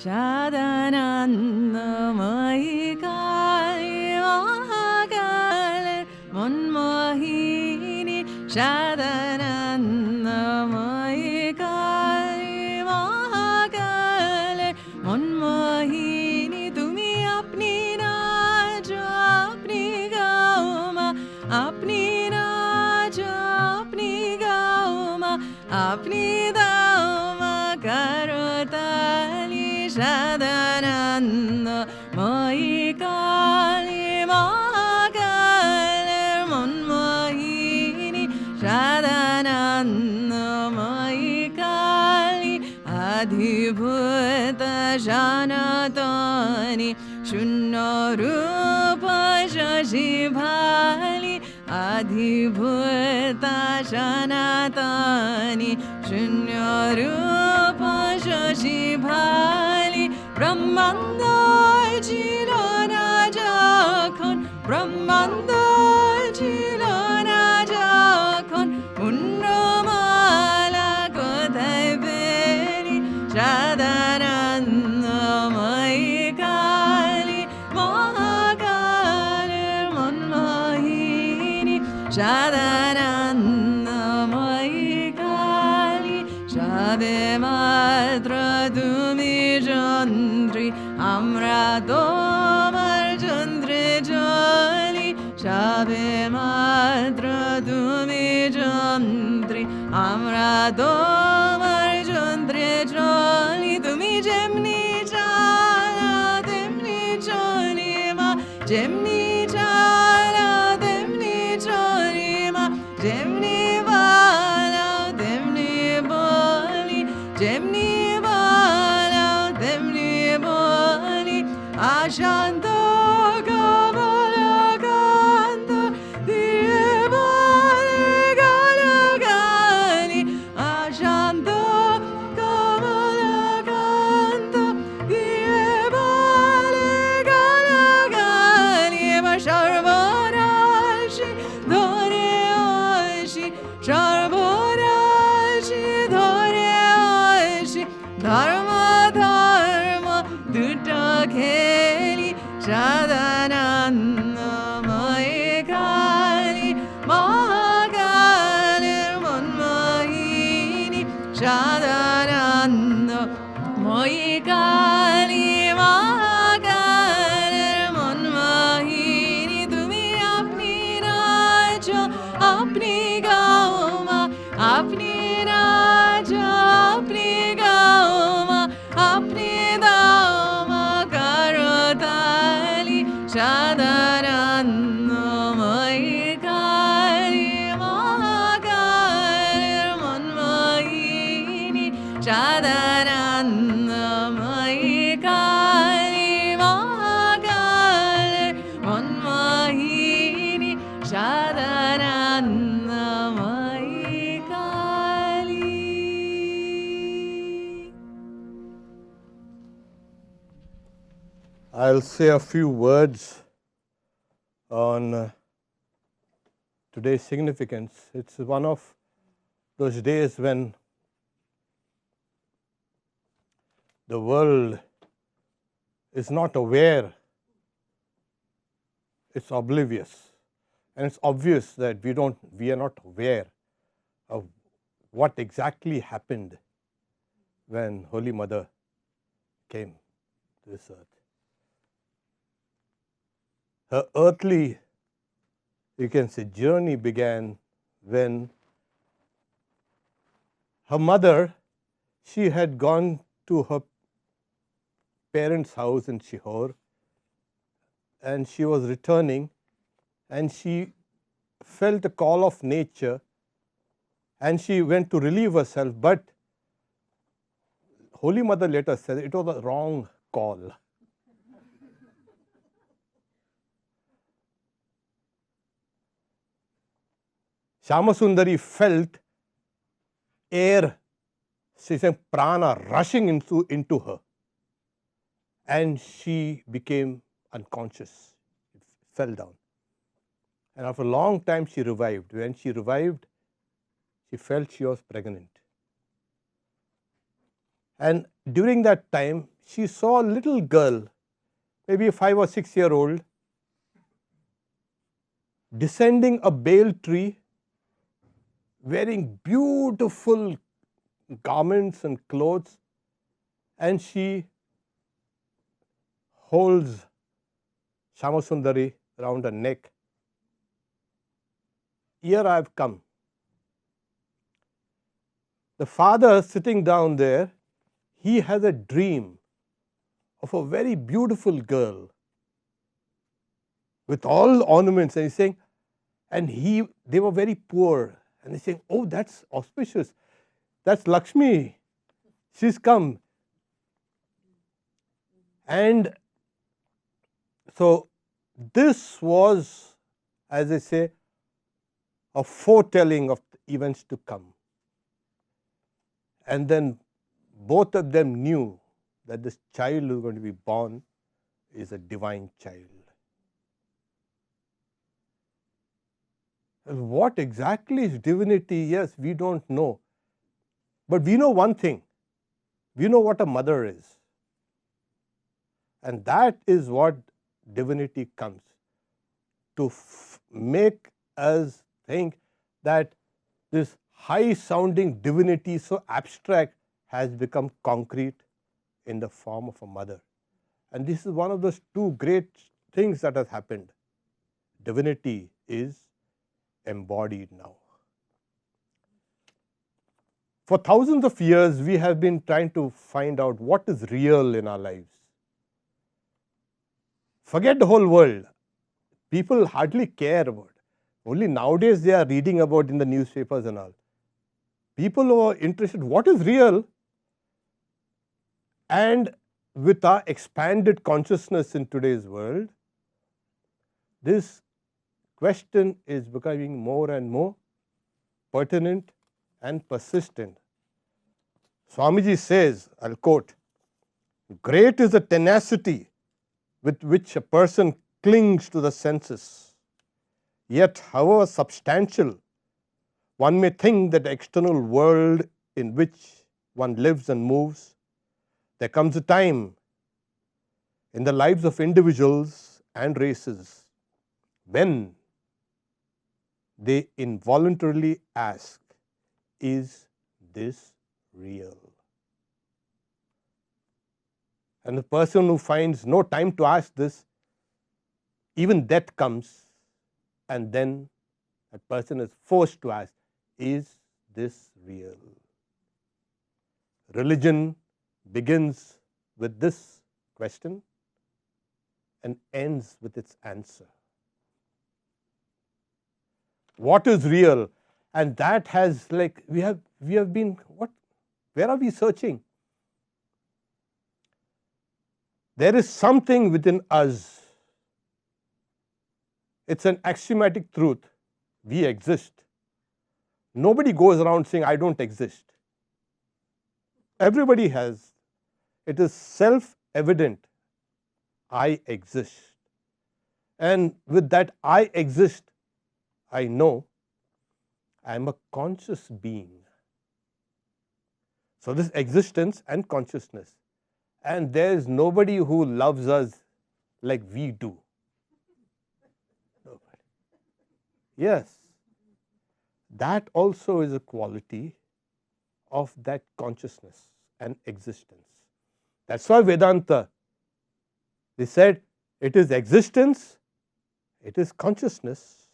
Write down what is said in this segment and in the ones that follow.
Shadanandamayi Kali Mahakale Manmohini Shadanandamayi Kali Mahakale Manmohini Tumi apni najo apni gauma apni najo apni gauma apni dauma karotali Shadananda Mayi Kali Mahakale Manmohini Shadananda Mayi Kali Adhibhuta Janatani Shunno Rupa Shashibhali Adhibhuta Janatani Shunno Rupa Shashibhali Brahmanda Chilona Jakon Brahmanda Chilona Jakon Unnamala Kothai Beni Shadananda Mayi Kali Mahakale Manmohini Shadananda Mayi Kali Shade Matra Tumi Jandri Amra Tomar Chandre Jali Shade Matra Tumi Jandri Amra Tomar Chandre Jali Tumi Jemni Chala Temni Choli Ma Jemni Chala Temni Choli Ma Jemni Vala Temni Boli Jemni Vala Temni Boli Ashanto Kamala Kanta Diye Bali Galagani Ashanto Kamala Kanta Diye Bali Galagani Sharvarashi Dhore Oshi Sharvarashi Dhore Oshi Dharma Dharma Dutta Kheli Shadananda Mayi Kali Mahakale Manmohini Shadananda Mayi Kali Mahakale Manmohini Tumi apni najo apni gauma apni najo apni gauma apni dauma karotali Shadananda Mayi Kali Mahakale Manmohini Shadananda Mayi Kali Mahakale Manmohini Shadananda Mayi Kali. I'll say a few words on today's significance. It's one of those days when the world is not aware, it's oblivious, and it's obvious that we are not aware of what exactly happened when Holy Mother came to this earth. Her earthly, you can say, journey began when her mother, she had gone to her parents' house in Shihor, and she was returning, and she felt a call of nature, and she went to relieve herself, but Holy Mother later said it was a wrong call. Shyamasundari felt air, she said, prana rushing into her, and she became unconscious. It fell down. And after a long time she revived. When she revived, she felt she was pregnant. And during that time, she saw a little girl, maybe a 5 or 6 year old, descending a bale tree, wearing beautiful garments and clothes, and she holds Shamasundari around her neck. Here I have come. The father sitting down there, he has a dream of a very beautiful girl with all ornaments, and he's saying, and they were very poor, and he's saying, oh, that's auspicious, that's Lakshmi, she's come. And so this was, as I say, a foretelling of events to come. And then both of them knew that this child who is going to be born is a divine child. And what exactly is divinity? Yes, we don't know. But we know one thing. We know what a mother is. And that is what divinity comes to make us think that this high-sounding divinity, so abstract, has become concrete in the form of a mother. And this is one of those two great things that has happened. Divinity is embodied now. For thousands of years, we have been trying to find out what is real in our lives. Forget the whole world. People hardly care about it. Only nowadays they are reading about in the newspapers and all. People who are interested, what is real? And with our expanded consciousness in today's world, this question is becoming more and more pertinent and persistent. Swamiji says, I'll quote, "Great is the tenacity with which a person clings to the senses. Yet, however substantial one may think that the external world in which one lives and moves, there comes a time in the lives of individuals and races when they involuntarily ask, is this real? And the person who finds no time to ask this, even death comes, and then that person is forced to ask, is this real? Religion begins with this question and ends with its answer. What is real? And that has, like, we have been, where are we searching? There is something within us. It's an axiomatic truth. We exist. Nobody goes around saying, I don't exist. Everybody has. It is self-evident. I exist. And with that I exist, I know I am a conscious being. So this existence and consciousness. And there is nobody who loves us like we do. Nobody. Yes. That also is a quality of that consciousness and existence. That's why Vedanta, they said it is existence, it is consciousness,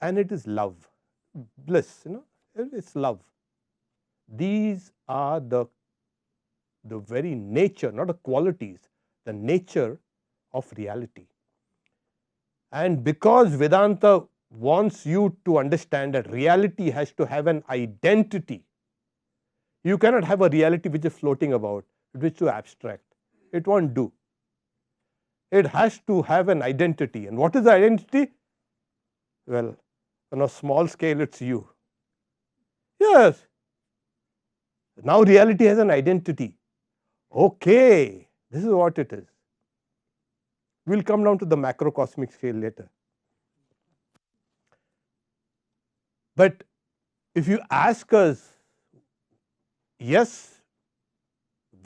and it is love, bliss, it's love. These are the very nature, not the qualities, the nature of reality. And because Vedanta wants you to understand that reality has to have an identity, you cannot have a reality which is floating about, which is too abstract. It won't do. It has to have an identity. And what is the identity? Well, on a small scale, it's you. Yes. Now reality has an identity. Okay, this is what it is. We'll come down to the macrocosmic scale later. But if you ask us, yes,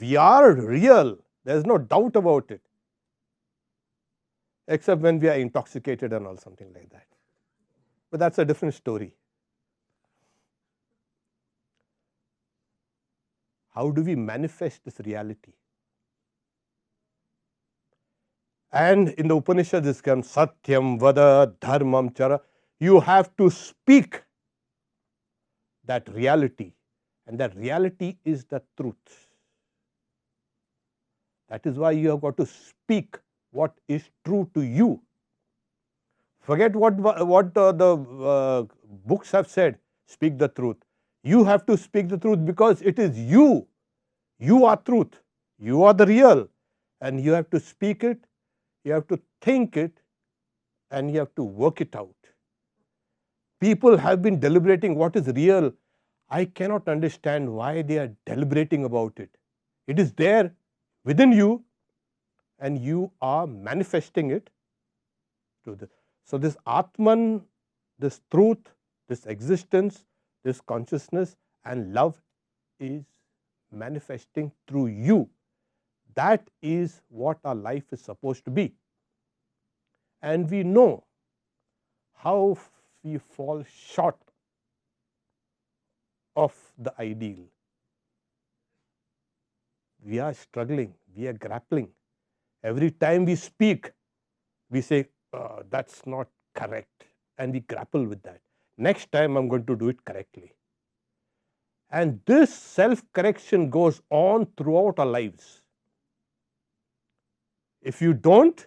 We are real. There is no doubt about it. Except when we are intoxicated and all, something like that. But that's a different story. How do we manifest this reality? And in the Upanishad, this comes Satyam, Vada, Dharmam, Chara. You have to speak that reality. And that reality is the truth. That is why you have got to speak what is true to you. Forget what the books have said. Speak the truth. You have to speak the truth because it is you. You are truth. You are the real. And you have to speak it. You have to think it. And you have to work it out. People have been deliberating what is real. I cannot understand why they are deliberating about it. It is there within you, and you are manifesting it to the. So this Atman, this truth, this existence, this consciousness and love is manifesting through you. That is what our life is supposed to be. And we know how we fall short of the ideal. We are struggling, we are grappling. Every time we speak, we say, that's not correct. And we grapple with that. Next time I'm going to do it correctly. And this self-correction goes on throughout our lives. If you don't,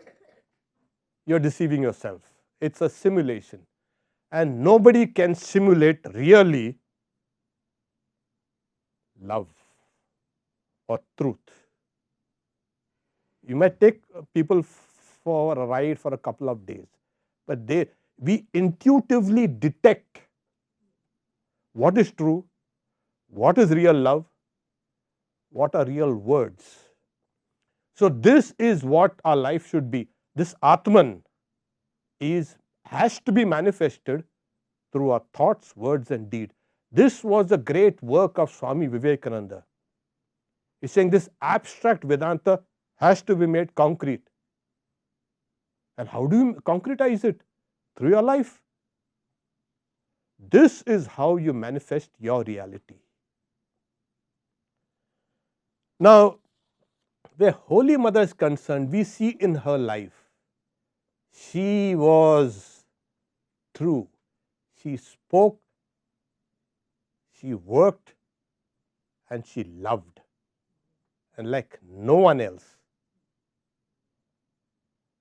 you're deceiving yourself. It's a simulation. And nobody can simulate really love or truth. You might take people for a ride for a couple of days, but we intuitively detect what is true, what is real love, what are real words. So this is what our life should be. This Atman has to be manifested through our thoughts, words and deed. This was the great work of Swami Vivekananda. He's saying this abstract Vedanta has to be made concrete. And how do you concretize it? Through your life. This is how you manifest your reality. Now, where Holy Mother is concerned, we see in her life, she was true. She spoke, she worked, and she loved. And like no one else.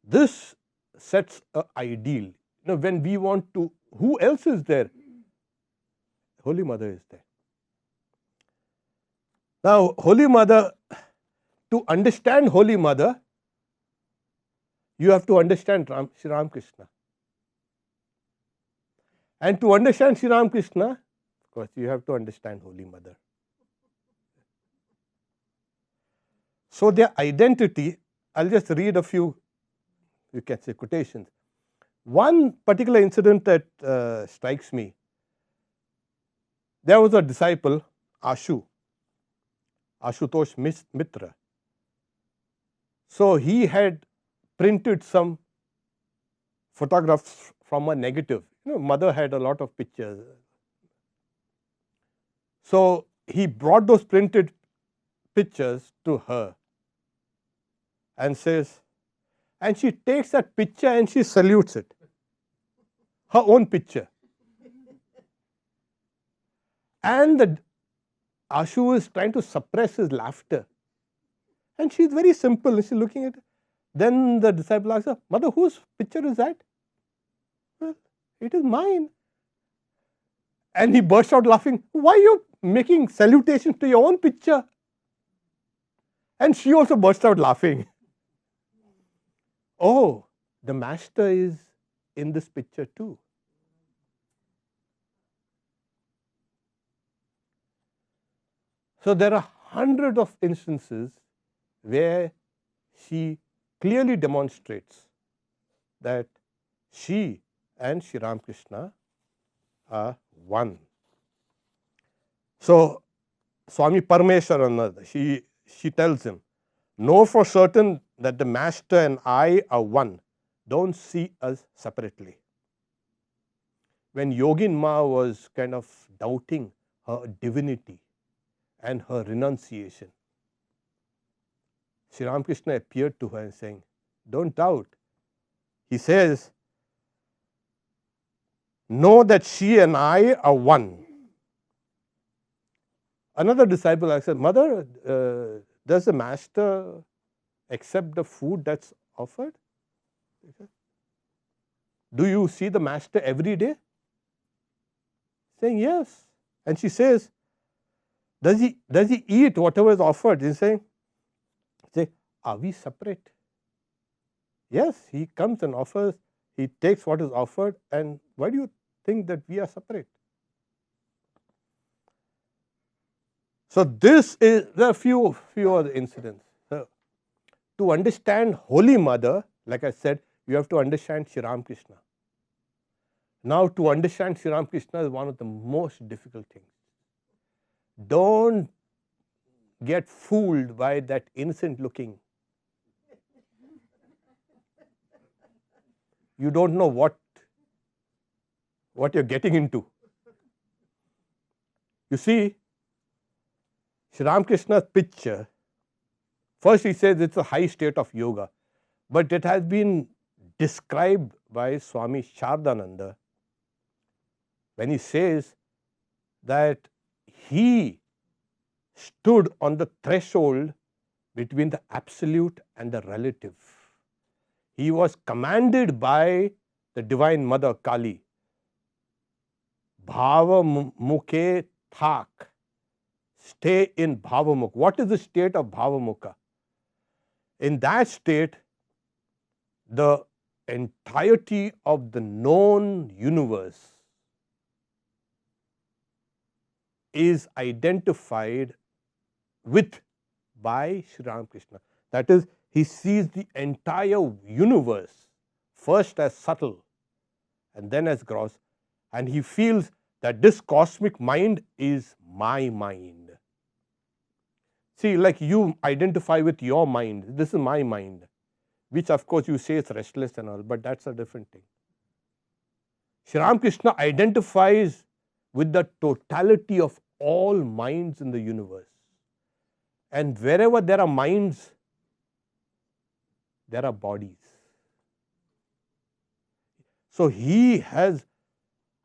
This sets an ideal. When we want to, who else is there? Holy Mother is there. Now, Holy Mother, to understand Holy Mother, you have to understand Sri Ramakrishna. And to understand Sri Ramakrishna, of course, you have to understand Holy Mother. So their identity, I'll just read a few, you can say, quotations. One particular incident that strikes me. There was a disciple, Ashutosh Mitra. So he had printed some photographs from a negative. Mother had a lot of pictures. So he brought those printed pictures to her and says, and she takes that picture and she salutes it. Her own picture. And Ashu is trying to suppress his laughter. And she's very simple. She's looking at it. Then the disciple asks her, Mother, whose picture is that? Well, it is mine. And he bursts out laughing. Why are you making salutations to your own picture? And she also bursts out laughing. Oh, the master is in this picture too. So there are hundreds of instances where she clearly demonstrates that she and Sri Ramakrishna are one. So Swami Parameswarananda, she tells him, know for certain that the master and I are one. Don't see us separately. When Yogin Ma was kind of doubting her divinity and her renunciation, Sri Ramakrishna appeared to her and saying, don't doubt. He says, know that she and I are one. Another disciple asked, Mother, does the master accept the food that's offered? Do you see the master every day? Saying yes. And she says, does he eat whatever is offered? He's saying, are we separate? Yes, he comes and offers, he takes what is offered, and why do you think that we are separate? So this is, there are a few other incidents. So, to understand Holy Mother, like I said, you have to understand Sri Ramakrishna. Now, to understand Sri Ramakrishna is one of the most difficult things. Don't get fooled by that innocent looking. You don't know what you're getting into. You see, Sri Ramakrishna's picture, first he says it's a high state of yoga, but it has been described by Swami Saradananda when he says that he stood on the threshold between the absolute and the relative. He was commanded by the Divine Mother Kali, Bhava Mukhe Thak, stay in Bhava Mukha. What is the state of Bhava Mukha? In that state, the entirety of the known universe is identified with by Sri Ramakrishna. That is, he sees the entire universe first as subtle and then as gross, and he feels that this cosmic mind is my mind. See, like you identify with your mind, this is my mind, which of course you say is restless and all, but that's a different thing. Sri Ramakrishna identifies with the totality of all minds in the universe. And wherever there are minds, there are bodies. So he has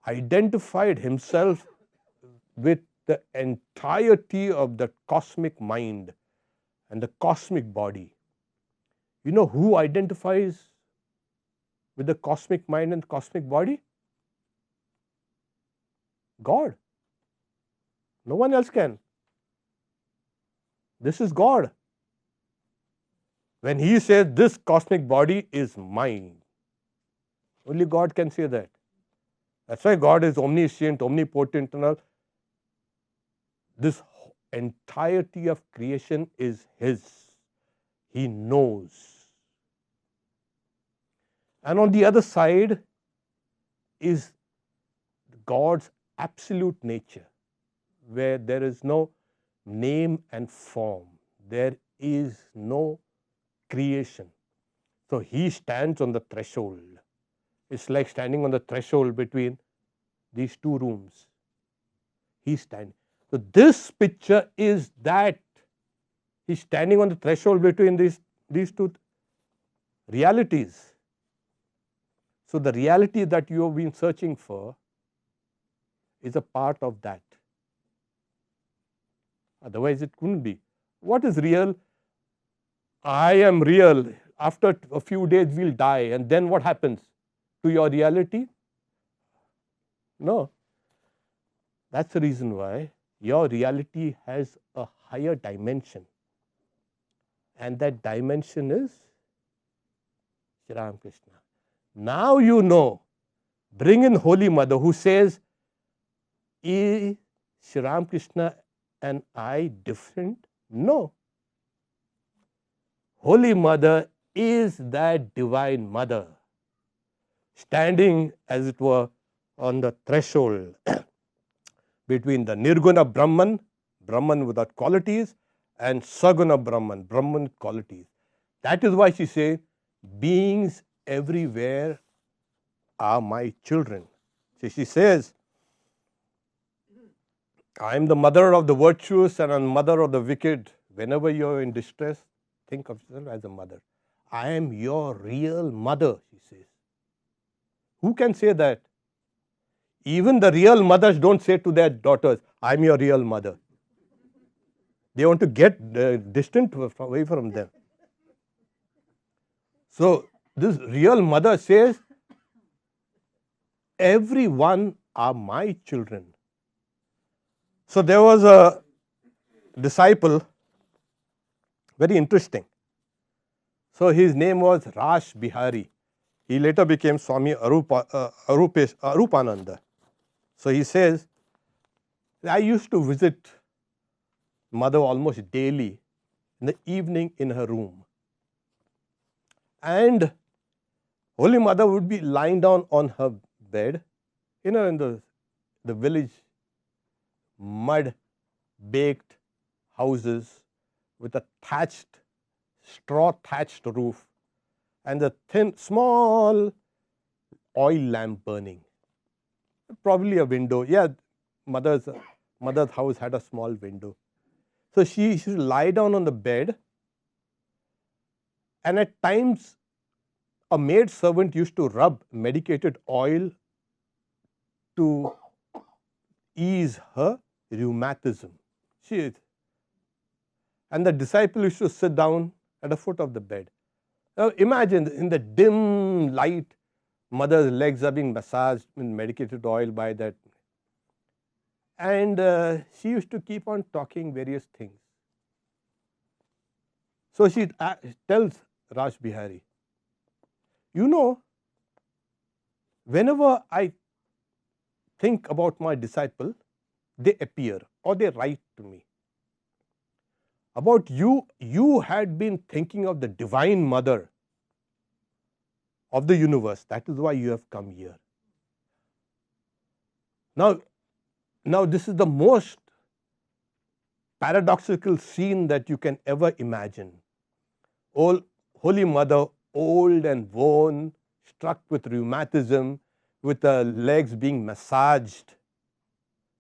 identified himself with the entirety of the cosmic mind and the cosmic body. You know who identifies with the cosmic mind and cosmic body? God. No one else can. This is God. When he says this cosmic body is mine, only God can say that. That's why God is omniscient, omnipotent and all. This entirety of creation is his. He knows. And on the other side is God's absolute nature, where there is no name and form. There is no creation. So he stands on the threshold. It's like standing on the threshold between these two rooms. He's standing. So this picture is that he's standing on the threshold between these two realities. So the reality that you have been searching for is a part of that. Otherwise it couldn't be. What is real? I am real. After a few days we'll die, and then what happens to your reality? No. That's the reason why your reality has a higher dimension, and that dimension is Sri Ramakrishna. Now you know. Bring in Holy Mother who says, is Sri Ramakrishna and I different? No. Holy Mother is that Divine Mother, standing as it were on the threshold between the Nirguna Brahman, Brahman without qualities, and Saguna Brahman, Brahman qualities. That is why she says, beings everywhere are my children. She says, I am the mother of the virtuous and a mother of the wicked. Whenever you are in distress, think of yourself as a mother. I am your real mother, she says. Who can say that? Even the real mothers don't say to their daughters, I am your real mother. They want to get distant away from them. So this real mother says, everyone are my children. So there was a disciple, very interesting. So his name was Rash Bihari. He later became Swami Arupananda. So he says, I used to visit mother almost daily in the evening in her room. And Holy Mother would be lying down on her bed, in the village mud baked houses with a straw thatched roof and a thin, small oil lamp burning. Probably a window. Yeah, mother's house had a small window. So she used to lie down on the bed, and at times a maid servant used to rub medicated oil to ease her rheumatism. And the disciple used to sit down at the foot of the bed. Now imagine, in the dim light, mother's legs are being massaged with medicated oil by that. And she used to keep on talking various things. So she tells Raj Bihari, you know, whenever I think about my disciple, they appear or they write to me. About you, you had been thinking of the Divine Mother of the universe. That is why you have come here. Now this is the most paradoxical scene that you can ever imagine. Holy Mother, old and worn, struck with rheumatism, with her legs being massaged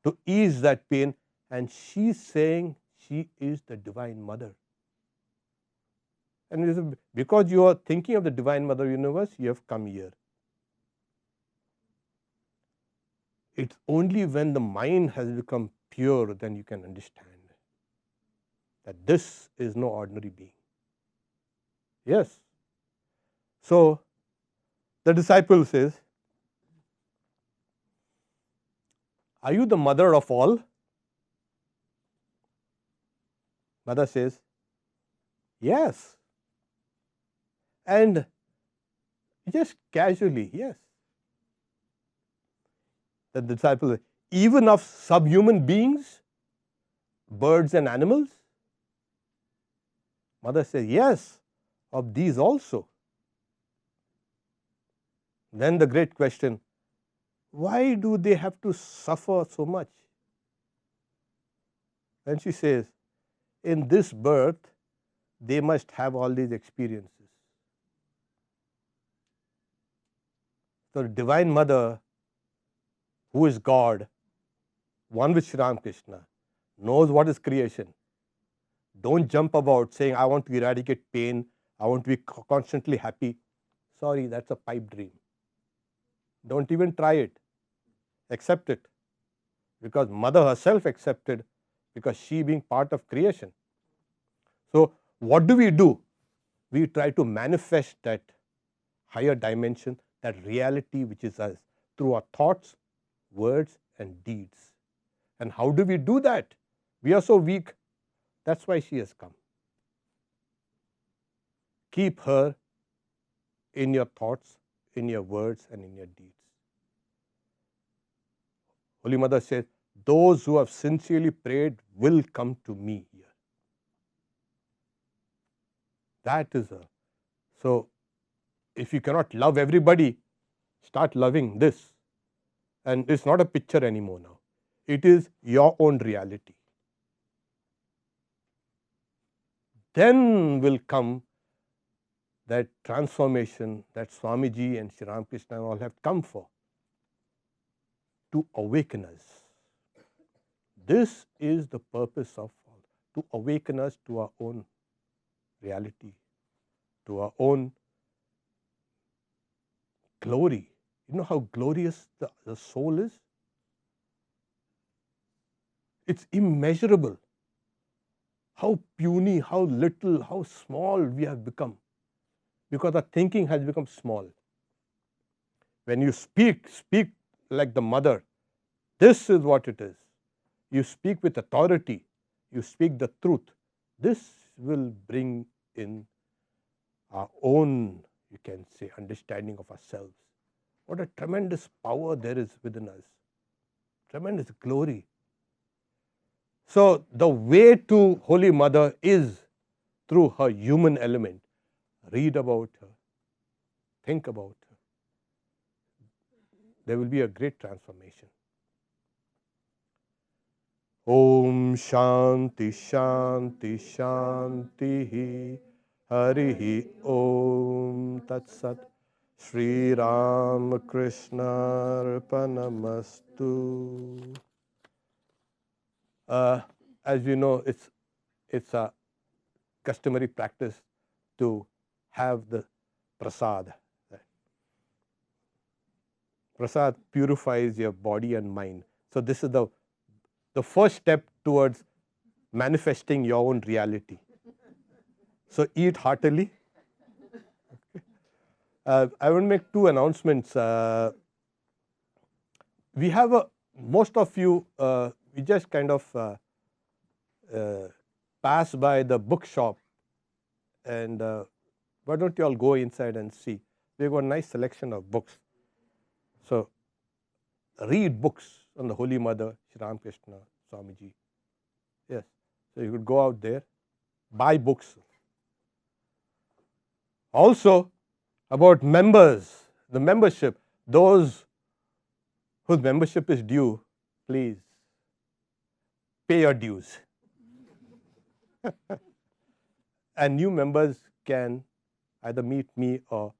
to ease that pain, and she's saying she is the Divine Mother. And because you are thinking of the Divine Mother universe, you have come here. It's only when the mind has become pure then you can understand that this is no ordinary being. Yes. So the disciple says, are you the mother of all? Mother says, yes. And just casually, yes. The disciple says, even of subhuman beings, birds and animals? Mother says, yes, of these also. Then the great question, why do they have to suffer so much? Then she says, in this birth, they must have all these experiences. So the Divine Mother, who is God, one with Sri Ramakrishna, knows what is creation. Don't jump about saying, I want to eradicate pain, I want to be constantly happy. Sorry, that's a pipe dream. Don't even try it. Accept it. Because Mother herself accepted, because she being part of creation. So what do? We try to manifest that higher dimension, that reality which is us, through our thoughts, words and deeds. And how do we do that? We are so weak. That's why she has come. Keep her in your thoughts, in your words and in your deeds. Holy Mother says, those who have sincerely prayed will come to me here. That is so if you cannot love everybody, start loving this. And it's not a picture anymore now. It is your own reality. then will come that transformation that Swamiji and Sri Ramakrishna all have come for, to awaken us. This is the purpose of all, to awaken us to our own reality, to our own glory. You know how glorious the soul is? It's immeasurable. How puny, how little, how small we have become, because our thinking has become small. When you speak like the mother. This is what it is. You speak with authority. You speak the truth. This will bring in our own, you can say, understanding of ourselves. What a tremendous power there is within us. Tremendous glory. So the way to Holy Mother is through her human element. Read about her. Think about her. There will be a great transformation. Om Shanti Shanti Shanti Harihi Om Tat Sat Sri Ramakrishna Arpanamastu. As you know, it's a customary practice to have the prasad. Prasad purifies your body and mind. So this is the first step towards manifesting your own reality. So eat heartily. I want to make two announcements. We have most of you, we just kind of pass by the bookshop, and why don't you all go inside and see? We've got a nice selection of books. So read books on the Holy Mother, Sri Ramakrishna, Swamiji. Yes. So you could go out there, buy books. Also, about members, the membership, those whose membership is due, please pay your dues. And new members can either meet me or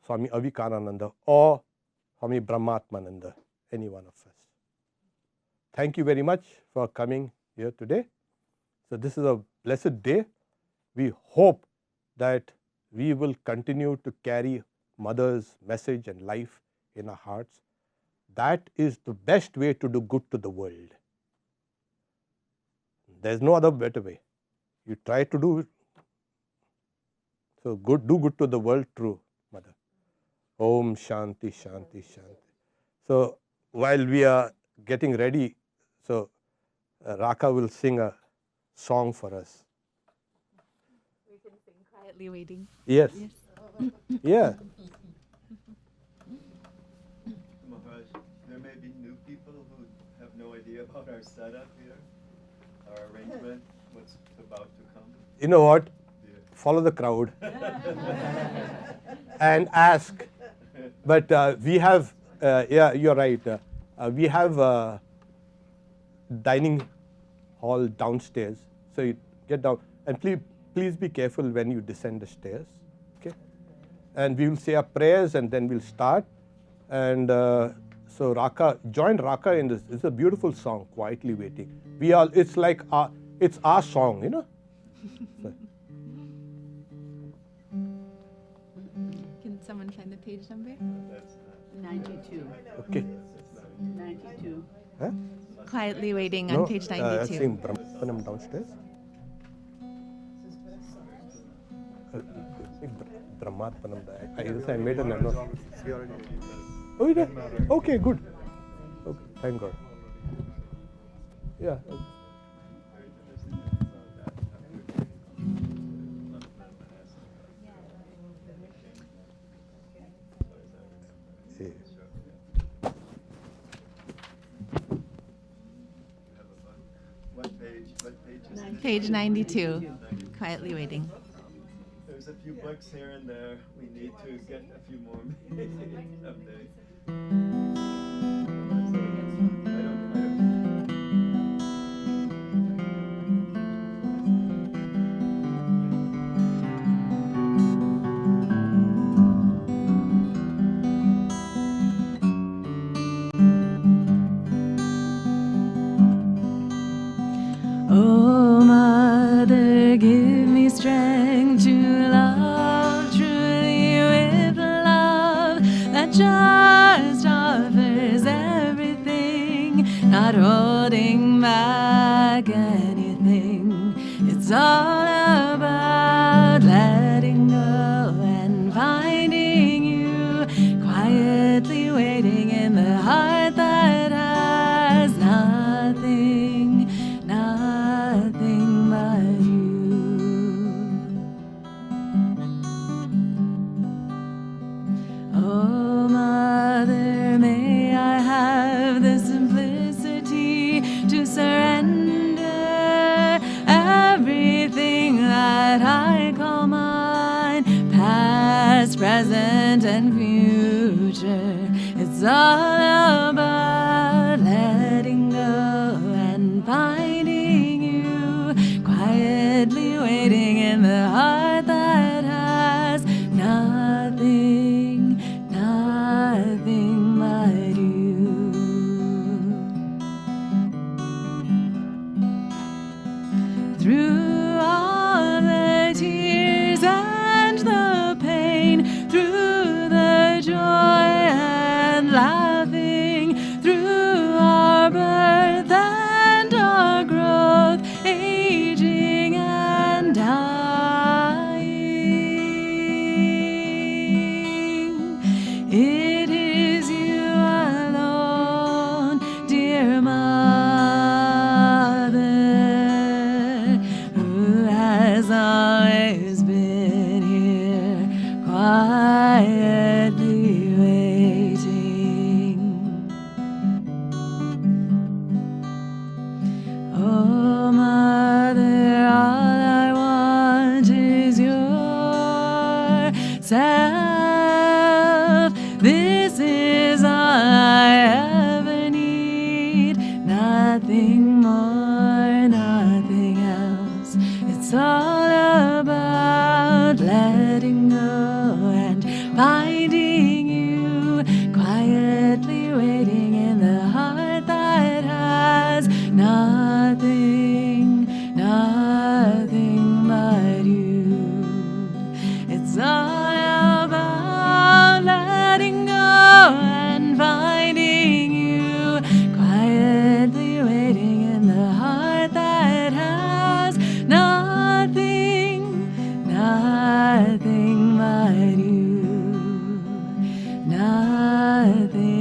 Swami Avikarananda or Swami Brahmatmananda, any one of us. Thank you very much for coming here today. So this is a blessed day. We hope that we will continue to carry Mother's message and life in our hearts. That is the best way to do good to the world. There's no other better way. You try to do it. So do good to the world through Mother. Om Shanti Shanti Shanti. So while we are getting ready, so Raka will sing a song for us. We can sing Quietly Waiting. Yes. Yeah. Maharaj, there may be new people who have no idea about our setup here, our arrangement, what's about to come. You know what? Yeah. Follow the crowd and ask. But we have, yeah, you're right. We have dining hall downstairs. So you get down. And please be careful when you descend the stairs. Okay? And we will say our prayers and then we'll start. And so Raka, join Raka in this. It's a beautiful song, Quietly Waiting. It's like it's our song, you know. So. Can someone find the page number? That's 92. Okay. 92. Huh? Quietly Waiting on page 92. Sing Brahmanam downstairs. Brahmatmanam. I made an error. Oh, you did? Okay, good. Okay, thank God. Yeah. what page is it? Page 92. Quietly Waiting. There's a few books here and there. We need to get a few more someday. I don't that just offers everything, not holding back anything. It's all about letting go and finding you, quietly waiting in the heart that has nothing, nothing but you. Oh, Mother, may I have the simplicity to surrender everything that I call mine, past, present, and future. It's all about letting go and finding you, quietly waiting in the heart that has nothing, nothing but you. Through all the tears and the pain, through the joy and laughing, through our birth and our growth, aging and dying, it is you alone, dear Mother, who has always been here, quietly waiting. Oh, Mother, all I want is yourself. This is all I ever need, nothing more, nothing else. It's all about letting go and finding you, quietly waiting in the heart that has nothing, nothing but you. It's all about letting go and finding you, quietly waiting in the heart that has nothing, nothing but you, nothing.